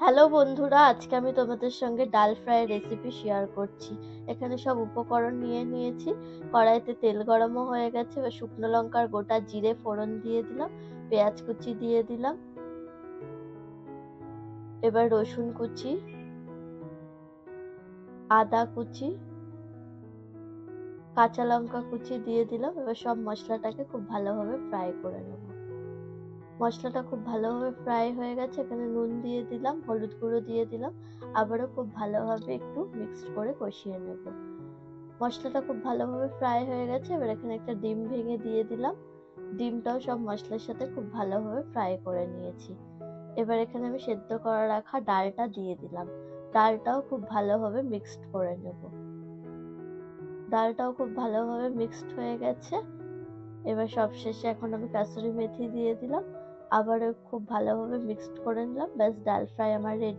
Hello বন্ধুরা, আজকে আমি তোমাদের সঙ্গে ডাল ফ্রাই রেসিপি শেয়ার করছি। এখানে সব উপকরণ নিয়ে নিয়েছি। কড়াইতে তেল গরমও হয়ে গেছে। এবার শুকনো লঙ্কার গোটা জিরে ফোড়ন দিয়ে দিলাম, পেঁয়াজ কুচি দিয়ে দিলাম, এবার রসুন কুচি, আদা কুচি, কাঁচা লঙ্কা কুচি দিয়ে দিলাম। এবার সব মশলাটাকে খুব ভালোভাবে ফ্রাই করে নেব। মশলাটা খুব ভালোভাবে ফ্রাই হয়ে গেছে। এখানে নুন দিয়ে দিলাম, হলুদ গুঁড়ো দিয়ে দিলাম, আবারও খুব ভালোভাবে একটু মিক্সড করে কষিয়ে নেব। মশলাটা খুব ভালোভাবে ফ্রাই হয়ে গেছে। এবার এখানে একটা ডিম ভেঙে দিয়ে দিলাম। ডিমটাও সব মশলার সাথে খুব ভালোভাবে ফ্রাই করে নিয়েছি। এবার এখানে আমি সেদ্ধ করা রাখা ডালটা দিয়ে দিলাম। ডালটাও খুব ভালোভাবে মিক্সড করে নেব। ডালটাও খুব ভালোভাবে মিক্সড হয়ে গেছে। এবার সবশেষে এখন আমি কাসুরি মেথি দিয়ে দিলাম, আবারও খুব ভালোভাবে মিক্সড করে নিলাম। ব্যাস, ডাল ফ্রাই আমার রেডি।